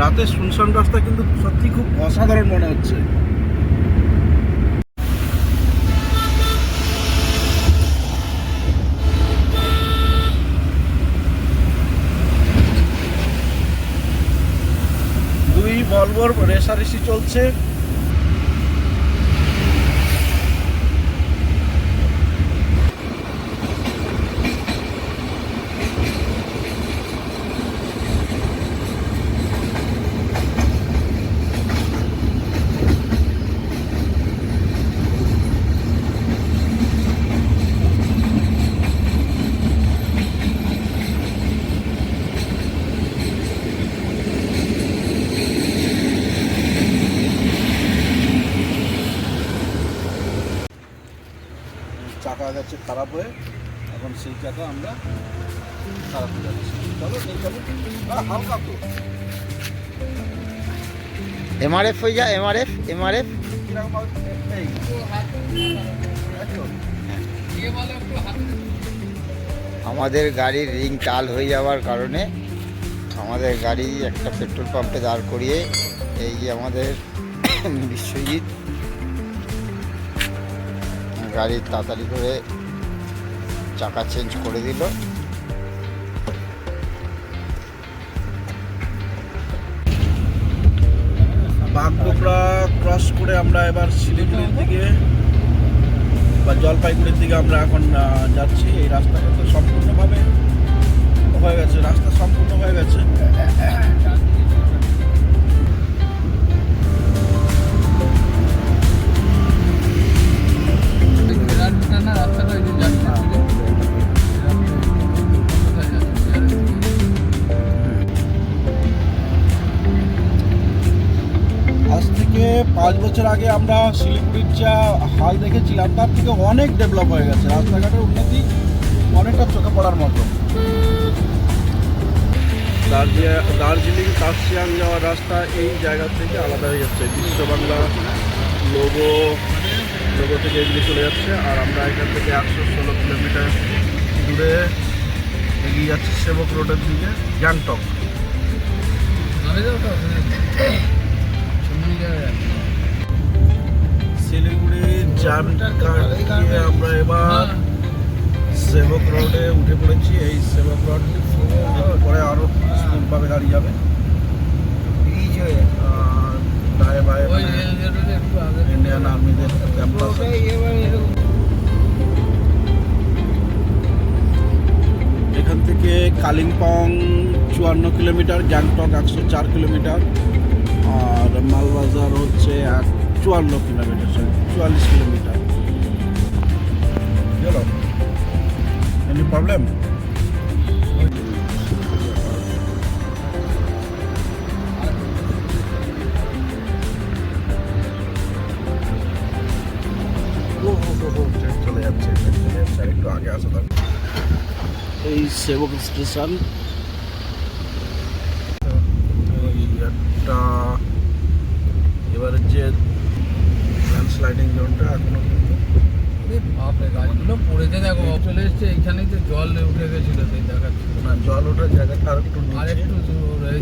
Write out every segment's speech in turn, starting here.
রাতে শুনশান রাস্তা কিন্তু সত্যি খুব অসাধারণ মনে হচ্ছে। দুই ভলভোর রেষারেষি চলছে। চাকা গেছে খারাপ হয়ে, এখন সেই চাকা আমরা খারাপ হয়ে যাচ্ছি। চলো নিয়ে যাবো, হালকা তো এমআরএফ হয়ে যায়। এমআরএফ কিরকম এই আমাদের গাড়ির রিং টাল হয়ে যাওয়ার কারণে আমাদের গাড়ি একটা পেট্রোল পাম্পে দাঁড় করিয়ে এই যে আমাদের বিশ্বজিৎ গাড়ির তাড়াতাড়ি করে চাকা চেঞ্জ করে দিল। বাগডোগরা ক্রস করে আমরা এবার শিলিগুড়ির দিকে বা জলপাইগুড়ির দিকে আমরা এখন যাচ্ছি। এই রাস্তাটা তো সম্পূর্ণভাবে হয়ে গেছে, রাস্তা সম্পূর্ণ হয়ে গেছে। আজ থেকে 5 বছর আগে আমরা শিলিগুড়ির যা হাল দেখেছিলাম তার থেকে অনেক ডেভেলপ হয়ে গেছে। রাস্তাঘাটের উন্নতি অনেকটা চোখে পড়ার মতো। দার্জিলিং কার্শিয়াং যাওয়ার রাস্তা এই জায়গা থেকে আলাদা হয়ে যাচ্ছে। বিশ্ব বাংলা লোগো থেকে এগিয়ে চলে যাচ্ছে। আর আমরা এখান থেকে 116 কিলোমিটার দূরে এগিয়ে যাচ্ছি সেবক রোডের দিকে, গ্যাংটক। শিলিগুড়ির জামটাকে আমরা এবার সেবক রোডে উঠে পড়েছি। এই সেবক রোড পরে আরো স্মুথভাবে গাড়ি যাবে। দায়ে বায়ে ইন্ডিয়ান আর্মিদের ক্যাম্পাস। এখান থেকে কালিম্পং 54 কিলোমিটার, গ্যাংটক 104 কিলোমিটার, আর মালবাজার হচ্ছে 54 কিলোমিটার, 44 কিলোমিটার। চলো, এনি প্রবলেম? চলে যাচ্ছে একটু আগে আসা দরকার। এই সেবক স্টেশন, একটা এবারে যে ল্যান্ডস্লাইডিং জোনটা এখনো কিন্তু গাছগুলো পড়েছে। দেখো চলে এসছে, এইখানেই তো জল উঠে গেছিল, সেই দেখাচ্ছে না। জল ওঠার জায়গাটা আর একটু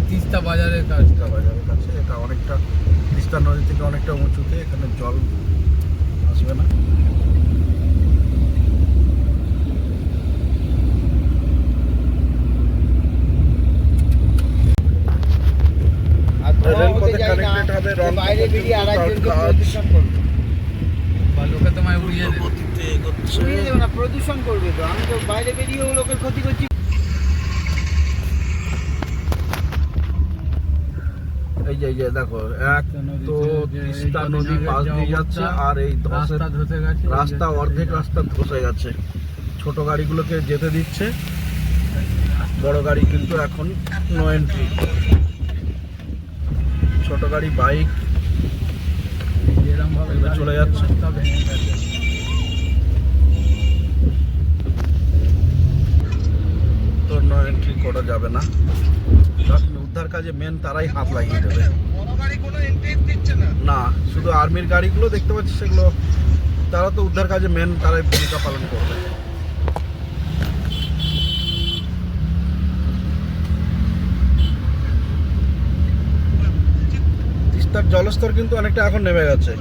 তিস্তা বাজারের তিস্তা বাজারের কাছে। এটা অনেকটা তিস্তা নদী থেকে অনেকটা উঁচুতে, এখানে জল আসবে না। রেলপথে কানেক্টেড হবে বাইরে বেরিয়ে লোকে তোমায় উড়িয়ে দেবে না, প্রদূষণ করবে তো। আমি তো বাইরে বেরিয়েও লোকের ক্ষতি করছি। এই যে দেখো, এক তো তিস্তা নদী পাশ দিয়ে যাচ্ছে, আর এই রাস্তা অর্ধেক রাস্তা ধসে গেছে। ছোট গাড়িগুলোকে যেতে দিচ্ছে, বড় গাড়ি কিন্তু এখন নো এন্ট্রি। ছোট গাড়ি, বাইক চলে যাচ্ছে। তো নো এন্ট্রি করা যাবে না। উদ্ধার কাজে মেন তারাই হাত লাগিয়ে দেবে। না, শুধু আর্মির গাড়িগুলো দেখতে পাচ্ছি, সেগুলো তারা তো উদ্ধার কাজে মেন তারাই ভূমিকা পালন করবে। তিস্তার জলস্তর কিন্তু অনেকটা এখন নেমে গেছে।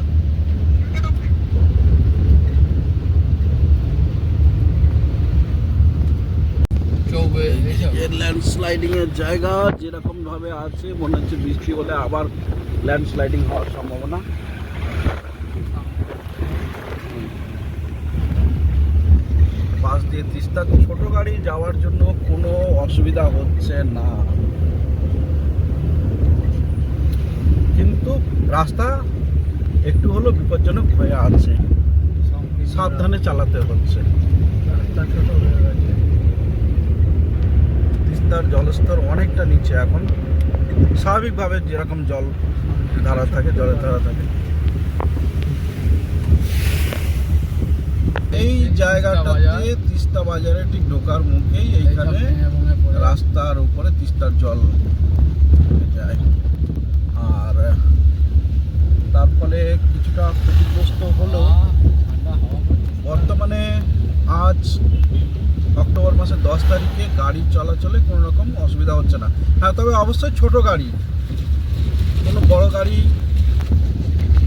ল্যান্ডস্লাইডিং এর জায়গা যেরকম ভাবে আছে মনে হচ্ছে বৃষ্টি হলে আবার ল্যান্ডস্লাইডিং হওয়ার সম্ভাবনা। পাশ দিয়ে তিস্তা ছোট গাড়ি যাওয়ার জন্য কোনো অসুবিধা হচ্ছে না, কিন্তু রাস্তা একটু হলো বিপজ্জনক হয়ে আছে, সাবধানে চালাতে হচ্ছে। তিস্তার জলস্তর অনেকটা নিচে এখন, স্বাভাবিকভাবে যেরকম জল ধারা থাকে, জলের ধারা থাকে। এই জায়গাটাতে তিস্তা বাজারে ঠিক ঢোকার মুখেই এইখানে রাস্তার উপরে তিস্তার জল যায়, আর তার ফলে কিছুটা ক্ষতিগ্রস্ত হলো। বর্তমানে আজ অক্টোবর মাসের 10 তারিখে গাড়ি চলাচলে কোনো রকম অসুবিধা হচ্ছে না। হ্যাঁ, তবে অবশ্যই ছোট গাড়ি, কোনো বড় গাড়ি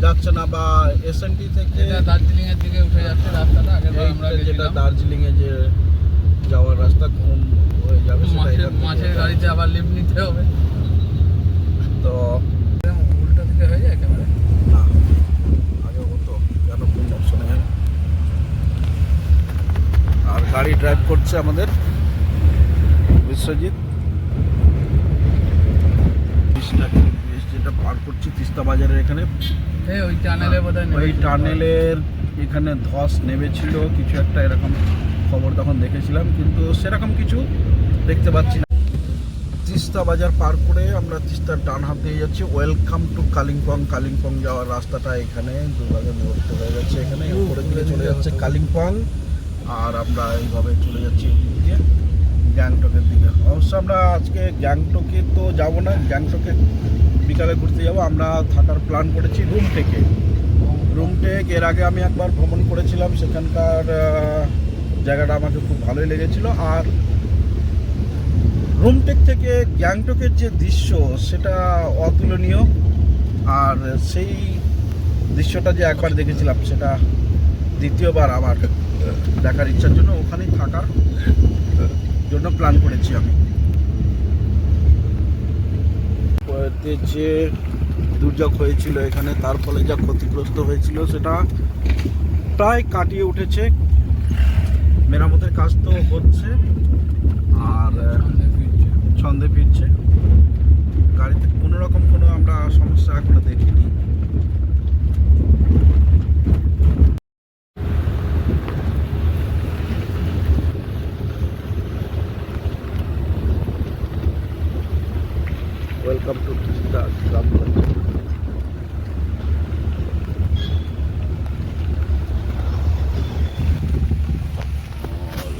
যাচ্ছে না, বা এসএনটি থেকে দার্জিলিং এর দিকে উঠে যাচ্ছে রাস্তাটা। আগে আমরা যেটা দার্জিলিং এ যে যাওয়ার রাস্তা কম হয়ে যাবে, মাছের গাড়িতে আবার লিফট নিতে হবে, তো উল্টো দিকে হয়ে যায় একেবারে। না, আগে হতো কেন কোন অপশনে। আর গাড়ি ড্রাইভ করছে আমাদের বিশ্বজিৎ। যেটা পার করছি তিস্তা বাজারের এখানে, ওই টানেলে বোধহয় ওই টানেলের এখানে ধস নেমেছিল কিছু একটা, এরকম খবর তখন দেখেছিলাম, কিন্তু সেরকম কিছু দেখতে পাচ্ছি না। তিস্তা বাজার পার করে আমরা তিস্তার ডান হাত দিয়ে যাচ্ছি। Welcome to Kalimpong. কালিম্পং যাওয়ার রাস্তাটা এখানে দুভাগে বিভক্ত হয়ে যাচ্ছে। এখানে উপরের দিকে চলে যাচ্ছে কালিম্পং, আর আমরা এইভাবে চলে যাচ্ছি এদিকে গ্যাংটকের দিকে। অবশ্য আমরা আজকে গ্যাংটকে তো যাব না, গ্যাংটকে বিকালে ঘুরতে যাব। আমরা থাকার প্ল্যান করেছি রুমটেকে। রুমটেক এর আগে আমি একবার ভ্রমণ করেছিলাম, সেখানকার জায়গাটা আমাকে খুব ভালোই লেগেছিল। আর রুমটেক থেকে গ্যাংটকের যে দৃশ্য সেটা অতুলনীয়, আর সেই দৃশ্যটা যে একবার দেখেছিলাম সেটা দ্বিতীয়বার আবার দেখার ইচ্ছার জন্য ওখানেই থাকার জন্য প্ল্যান করেছি আমি। যে দুর্যোগ হয়েছিল এখানে, তার ফলে যা ক্ষতিগ্রস্ত হয়েছিল সেটা প্রায় কাটিয়ে উঠেছে। মেরামতের কাজ তো হচ্ছে, আর ছন্দে ফিরছে। গাড়িতে কোনো রকম কোনো আমরা সমস্যা এখনো দেখিনি। Welcome to Teesta gram panchayat.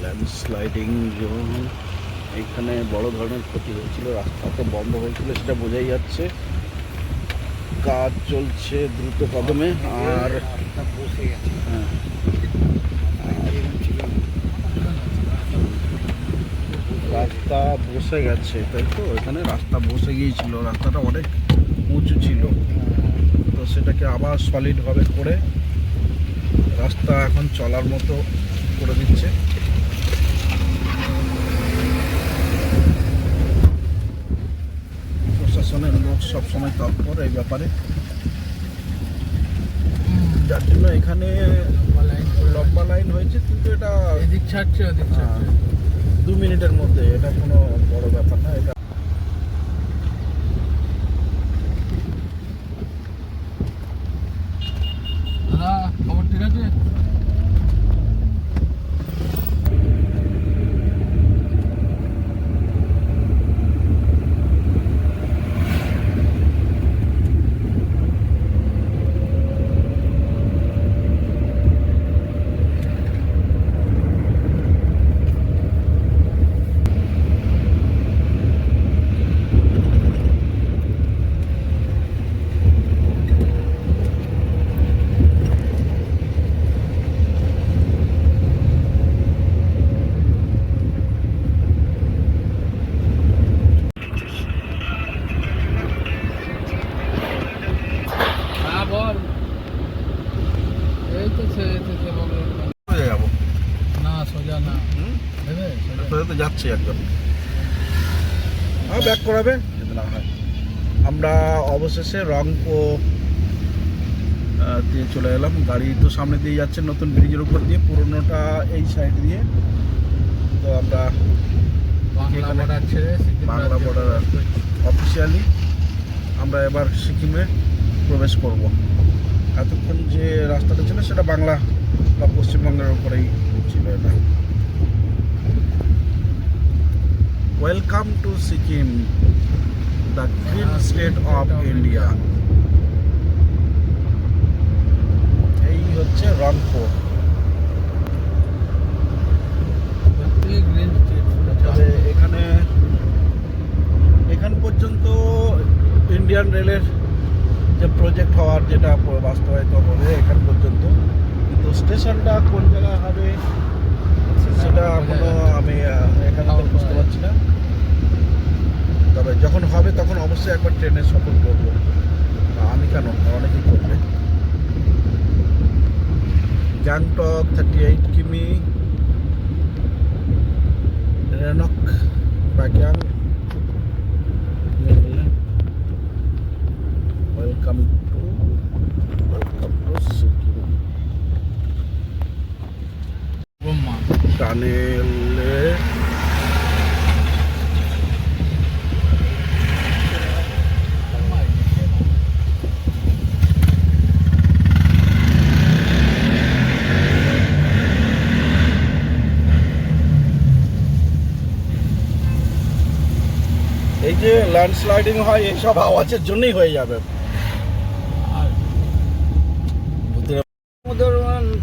Landsliding zone, এখানে বড় ধরনের ক্ষতি হয়েছিল, রাস্তাতে বন্ধ হয়েছিল সেটা বোঝাই যাচ্ছে। কাজ চলছে দ্রুত কদমে, আর হ্যাঁ, রাস্তা বসে গেছে, তাই তো? এখানে রাস্তা বসে গিয়েছিল, রাস্তাটা অনেক উঁচু ছিল, তো সেটাকে আবার সলিডভাবে করে রাস্তা এখন চলার মতো করে দিচ্ছে। প্রশাসনের লোক সবসময় তৎপর এই ব্যাপারে, যার জন্য এখানে লম্বা লাইন হয়েছে, কিন্তু এটা এদিক ছাড়ছে ওদিক ছাড়ছে 2 মিনিটের মধ্যে, এটা কোনো বড় ব্যাপার না। এটা খবর ঠিক আছে। যাচ্ছে একজন, ব্যাক করাবে যদি না হয়। আমরা অবশেষে রংপুর দিয়ে চলে এলাম। গাড়ি তো সামনে দিয়ে যাচ্ছে নতুন ব্রিজের উপর দিয়ে, পুরোনোটা এই সাইড দিয়ে। তো আমরা বাংলা বর্ডার ছেড়ে বাংলা বর্ডার অফিসিয়ালি আমরা এবার সিকিমে প্রবেশ করব। এতক্ষণ যে রাস্তাটা ছিল সেটা বাংলা বা পশ্চিমবঙ্গের উপরেই ছিল। এটা welcome to Sikkim, the green state of India. এই হচ্ছে রংপুর। Green state. তবে এখান পর্যন্ত ইন্ডিয়ান রেলের যে প্রজেক্ট হওয়ার যেটা বাস্তবায়িত হবে এখান পর্যন্ত, কিন্তু স্টেশনটা কোন জায়গায় হবে সেটা এখনো আমি এখানে তো বুঝতে পারছি না। তবে যখন হবে তখন অবশ্যই একবার ট্রেনে সফর করবো। আমি কেন, অনেকেই করবে। গ্যাংটক 38 কিমি, রেনক প্যাকিয়াং। Welcome to Sikkim. ব্রহ্মা টানেলে এই যে ল্যান্ডস্লাইডিং হয় এইসব আওয়াজের জন্যই হয়ে যাবে। ওদের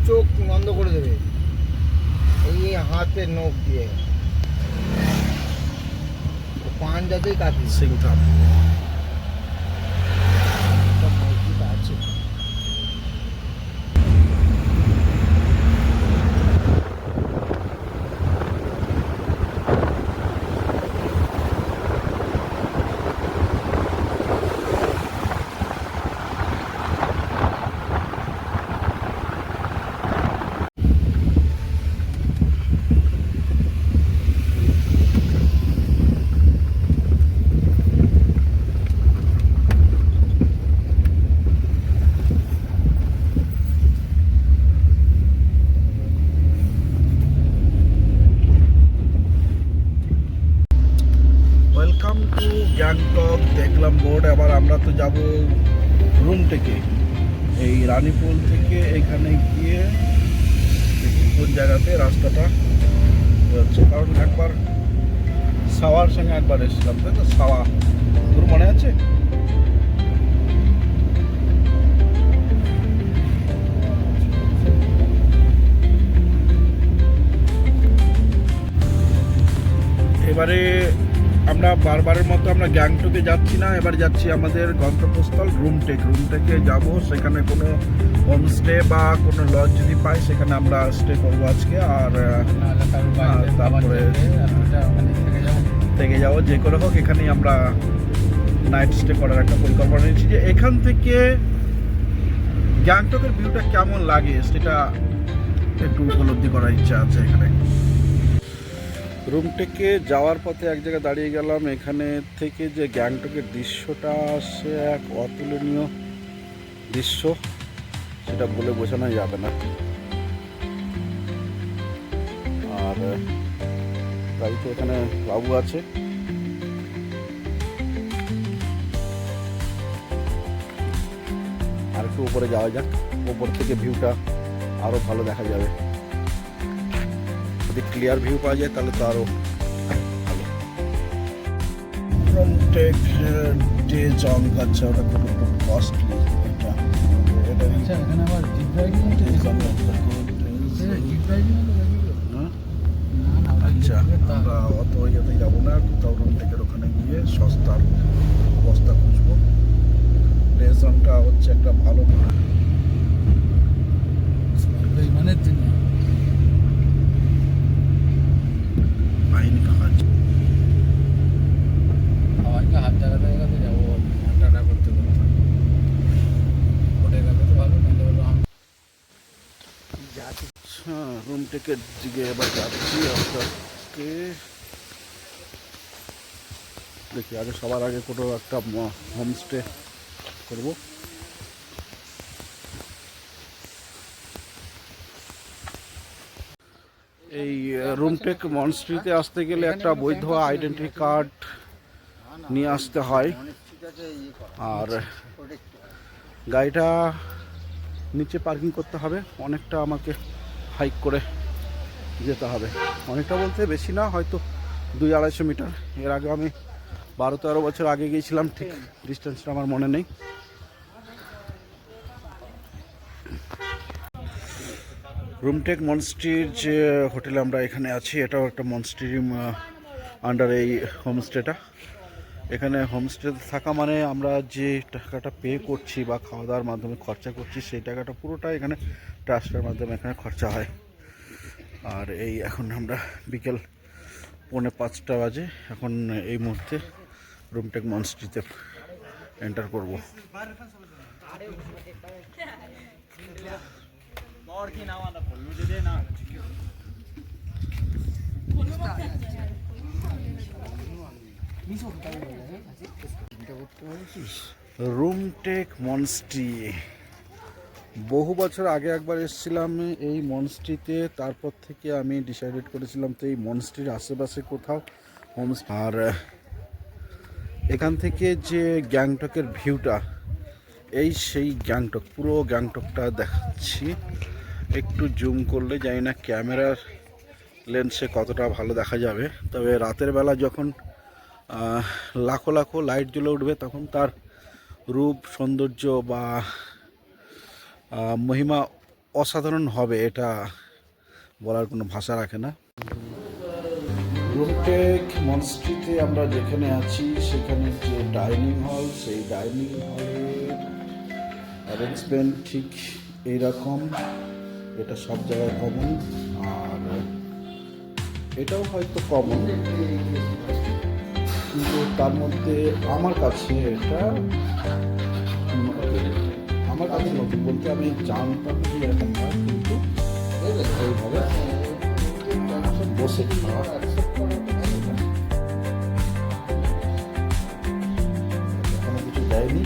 চোখ বন্ধ করে দেবে এই হাতে নখ দিয়ে, পাঞ্জাতেই কাটি সিংথাম মসজিদ আছে। ওয়েলকাম টু গ্যাংটক দেখলাম বোর্ড। এবার আমরা তো যাব রুম থেকে, এই রানীপুল থেকে এখানে গিয়ে দেখি কোন জায়গাতে রাস্তাটা হচ্ছে। কারণ একবার সাওয়ার সঙ্গে একবার এসেছিলাম, তাই তো? সাওয়া তোর মনে আছে? এবারে আমরা বারবারের মতো আমরা গ্যাংটকে যাচ্ছি না, এবার যাচ্ছি আমাদের গন্তব্যস্থল রুমটেকে যাব। সেখানে কোনো হোমস্টে বা কোনো লজ যদি পাই সেখানে আমরা স্টে করবো আজকে। আর তারপরে থেকে যাবো, যে করে হোক এখানেই আমরা নাইট স্টে করার একটা পরিকল্পনা নিয়েছি। যে এখান থেকে গ্যাংটকের ভিউটা কেমন লাগে সেটা একটু উপলব্ধি করার ইচ্ছা আছে। এখানে রুমটেকে যাওয়ার পথে এক জায়গায় দাঁড়িয়ে গেলাম। এখানে থেকে যে গ্যাংটকের দৃশ্যটা সে এক অতুলনীয় দৃশ্য, সেটা বলে বোঝানো যাবে না। আর গাড়িতে এখানে বাবু আছে। আর একটু উপরে যাওয়া যাক, উপর থেকে ভিউটা আরো ভালো দেখা যাবে। যদি ক্লিয়ার ভিউ পাওয়া যায় তাহলে তো আরো ভালো। রুমটেক যে জং আছে ওটা খুব একটু কস্টলি। এটা আচ্ছা, এখানে আবার জিপ রাইডিং হচ্ছে। জিপ রাইডিং হলো আচ্ছা, আমরা অত ইয়েতে যাবো না, কোথাও রুমটেকের ওখানে গিয়ে সস্তার বস্তা খুঁজবো। রেজনটা হচ্ছে একটা ভালো বেইমানের জন্য বাহিনী কাজ। সবাইকে হাত জায়গাতে জায়গাতে যাবো, টাটা করতে করতে ওটা গেলে তো ভালো, নাহলে হলো রুমটেকের দিকে এবার যাচ্ছি। আপনাকে দেখি আগে সবার আগে কোনো একটা হোমস্টে করব। এই রুমটেক মনস্ট্রিতে আসতে গেলে একটা বৈধ আইডেন্টি কার্ড নিয়ে আসতে হয়, আর গাড়িটা নিচে পার্কিং করতে হবে, অনেকটা আমাকে হাইক করে যেতে হবে। অনেকটা বলতে বেশি না, হয়তো 200-250 মিটার। এর আগে আমি 12-13 বছর আগে গিয়েছিলাম, ঠিক ডিস্টেন্সটা আমার মনে নেই। রুমটেক মনস্ট্রির যে হোটেলে আমরা এখানে আছি, এটাও একটা মনস্ট্রির আন্ডার এই হোমস্টেটা। এখানে হোমস্টেতে থাকা মানে আমরা যে টাকাটা পে করছি বা খাওয়া দাওয়ার মাধ্যমে খরচা করছি, সেই টাকাটা পুরোটা এখানে ট্রাস্টের মাধ্যমে এখানে খরচা হয়। আর এই এখন আমরা বিকেল 4:45 বাজে, এখন এই মুহূর্তে রুমটেক মনস্ট্রিতে এন্টার করব। রুমটেক মনস্ট্রি বহু বছর আগে একবার এসেছিলাম এই মনস্ট্রিতে, তারপর থেকে আমি ডিসাইডেড করেছিলাম তো এই মনস্ট্রির আশেপাশে কোথাও হোমস্টে। আর এখান থেকে যে গ্যাংটকের ভিউটা, এই সেই গ্যাংটক, পুরো গ্যাংটকটা দেখাচ্ছি। একটু জুম করলে জানি না ক্যামেরার লেন্সে কতটা ভালো দেখা যাবে, তবে রাতের বেলা যখন লাখো লাখো লাইট জ্বলে উঠবে তখন তার রূপ সৌন্দর্য বা মহিমা অসাধারণ হবে, এটা বলার কোনো ভাষা রাখে না। রুমটেক মনস্ট্রিতে আমরা যেখানে আছি সেখানে যে ডাইনিং হল, সেই ডাইনিং হলের অ্যারেঞ্জমেন্ট ঠিক এইরকম। এটা সব জায়গায় কমন, আর এটাও হয়তো কমন, কিন্তু তার মধ্যে আমার কাছে এটা নতুন বলতে আমি জানতাম যে এরকম হয়, কিন্তু এইভাবে বসে খাওয়া কোনো কিছু দেয়নি।